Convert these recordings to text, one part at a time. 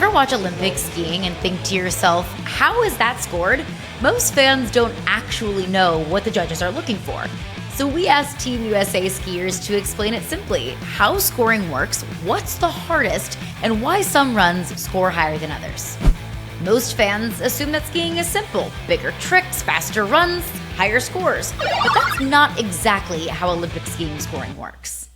ever watch Olympic skiing and think to yourself, how is that scored? Most fans don't actually know what the judges are looking for. So we asked Team USA skiers to explain it simply, how scoring works, what's the hardest, and why some runs score higher than others. Most fans assume that skiing is simple, bigger tricks, faster runs, higher scores. But that's not exactly how Olympic skiing scoring works.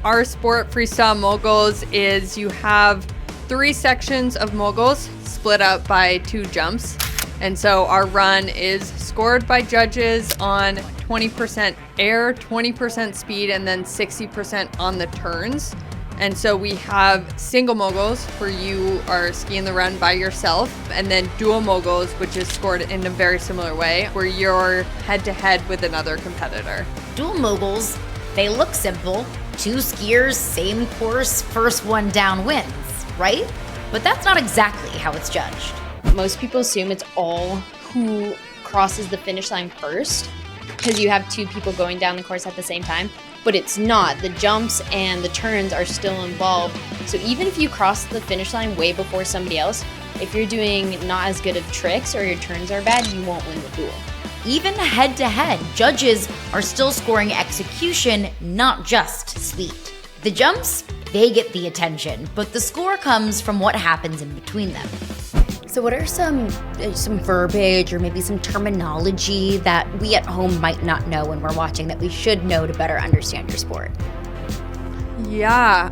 Our sport, Freestyle Moguls, is you have 3 sections of moguls split up by 2 jumps. And so our run is scored by judges on 20% air, 20% speed, and then 60% on the turns. And so we have single moguls where you are skiing the run by yourself, and then dual moguls, which is scored in a very similar way, where you're head to head with another competitor. Dual moguls, they look simple. 2 skiers, same course, first one down wins, right? But that's not exactly how it's judged. Most people assume it's all who crosses the finish line first, because you have 2 people going down the course at the same time, but it's not. The jumps and the turns are still involved. So even if you cross the finish line way before somebody else, if you're doing not as good of tricks or your turns are bad, you won't win the duel. Even head-to-head, judges are still scoring execution, not just speed. The jumps, they get the attention, but the score comes from what happens in between them. So what are some verbiage or maybe some terminology that we at home might not know when we're watching that we should know to better understand your sport? Yeah,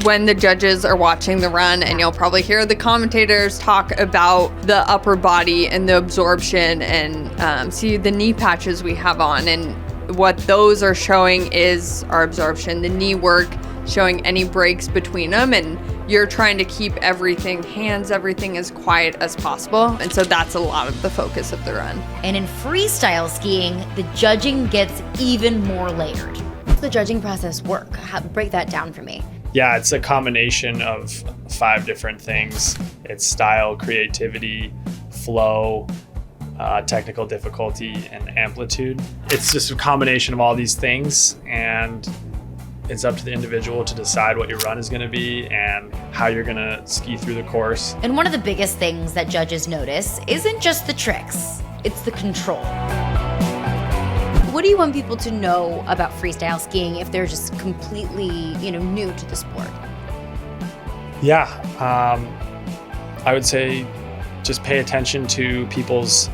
when the judges are watching the run, and you'll probably hear the commentators talk about the upper body and the absorption, and see the knee patches we have on, and what those are showing is our absorption, the knee work showing any breaks between them, and you're trying to keep everything, hands, everything as quiet as possible. And so that's a lot of the focus of the run. And in freestyle skiing, the judging gets even more layered. How does the judging process work? Break that down for me. Yeah, it's a combination of 5 different things. It's style, creativity, flow, technical difficulty, and amplitude. It's just a combination of all these things, and it's up to the individual to decide what your run is going to be and how you're going to ski through the course. And one of the biggest things that judges notice isn't just the tricks, it's the control. What do you want people to know about freestyle skiing if they're just completely, new to the sport? Yeah, I would say just pay attention to people's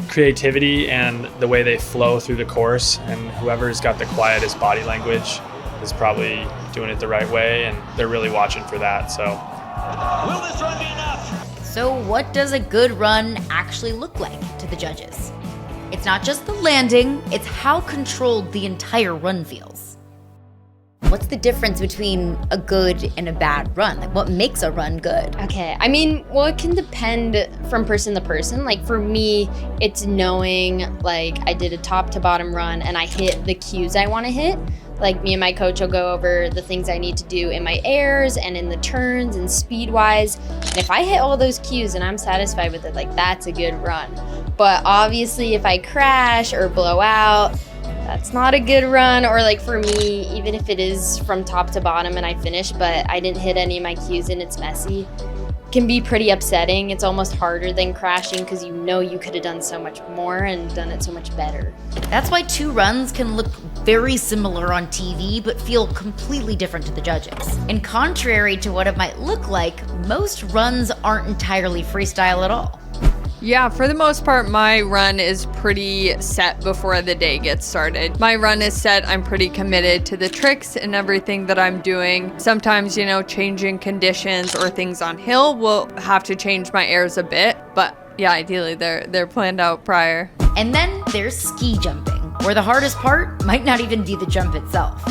creativity and the way they flow through the course, and whoever's got the quietest body language is probably doing it the right way, and they're really watching for that. So, will this run be enough? So what does a good run actually look like to the judges? It's not just the landing, it's how controlled the entire run feels. What's the difference between a good and a bad run? Like, what makes a run good? Okay, it can depend from person to person. Like for me, it's knowing like I did a top to bottom run and I hit the cues I want to hit. Like me and my coach will go over the things I need to do in my airs and in the turns and speed wise. And if I hit all those cues and I'm satisfied with it, like that's a good run. But obviously if I crash or blow out, that's not a good run. Or like for me, even if it is from top to bottom and I finish, but I didn't hit any of my cues and it's messy, can be pretty upsetting. It's almost harder than crashing because you could have done so much more and done it so much better. That's why 2 runs can look very similar on TV but feel completely different to the judges. And contrary to what it might look like, most runs aren't entirely freestyle at all. Yeah, for the most part, my run is pretty set before the day gets started. My run is set, I'm pretty committed to the tricks and everything that I'm doing. Sometimes, changing conditions or things on hill will have to change my airs a bit, but yeah, ideally they're planned out prior. And then there's ski jumping, where the hardest part might not even be the jump itself.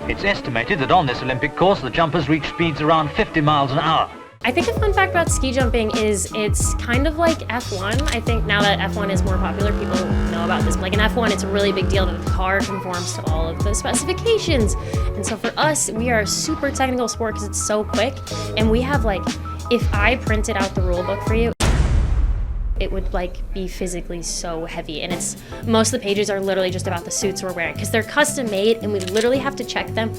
It's estimated that on this Olympic course, the jumpers reach speeds around 50 miles an hour. I think a fun fact about ski jumping is it's kind of like F1. I think now that F1 is more popular, people know about this. Like in F1, it's a really big deal that the car conforms to all of the specifications. And so for us, we are a super technical sport because it's so quick. And we have if I printed out the rule book for you, it would be physically so heavy. And most of the pages are literally just about the suits we're wearing because they're custom made and we literally have to check them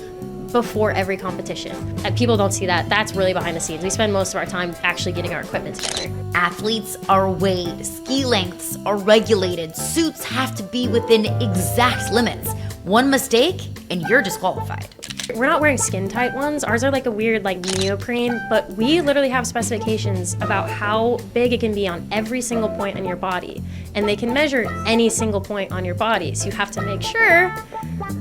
before every competition. And people don't see that. That's really behind the scenes. We spend most of our time actually getting our equipment together. Athletes are weighed, ski lengths are regulated, suits have to be within exact limits. One mistake and you're disqualified. We're not wearing skin tight ones. Ours are like a weird like neoprene, but we literally have specifications about how big it can be on every single point on your body. And they can measure any single point on your body. So you have to make sure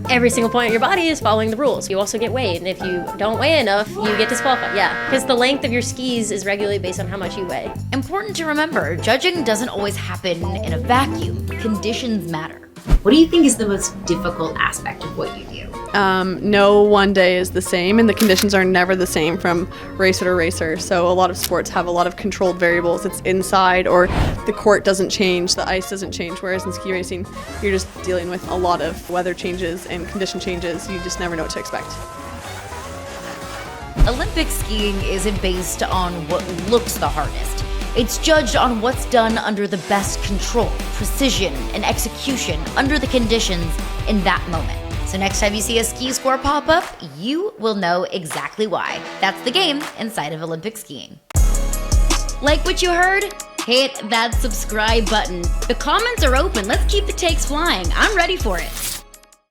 every single point on your body is following the rules. You also get weighed, and if you don't weigh enough, you get disqualified. Yeah, because the length of your skis is regulated based on how much you weigh. Important to remember, judging doesn't always happen in a vacuum. Conditions matter. What do you think is the most difficult aspect of what you do? No one day is the same, and the conditions are never the same from racer to racer. So a lot of sports have a lot of controlled variables. It's inside, or the court doesn't change, the ice doesn't change. Whereas in ski racing, you're just dealing with a lot of weather changes and condition changes. You just never know what to expect. Olympic skiing isn't based on what looks the hardest. It's judged on what's done under the best control, precision, and execution under the conditions in that moment. So next time you see a ski score pop up, you will know exactly why. That's the game inside of Olympic skiing. Like what you heard? Hit that subscribe button. The comments are open. Let's keep the takes flying. I'm ready for it.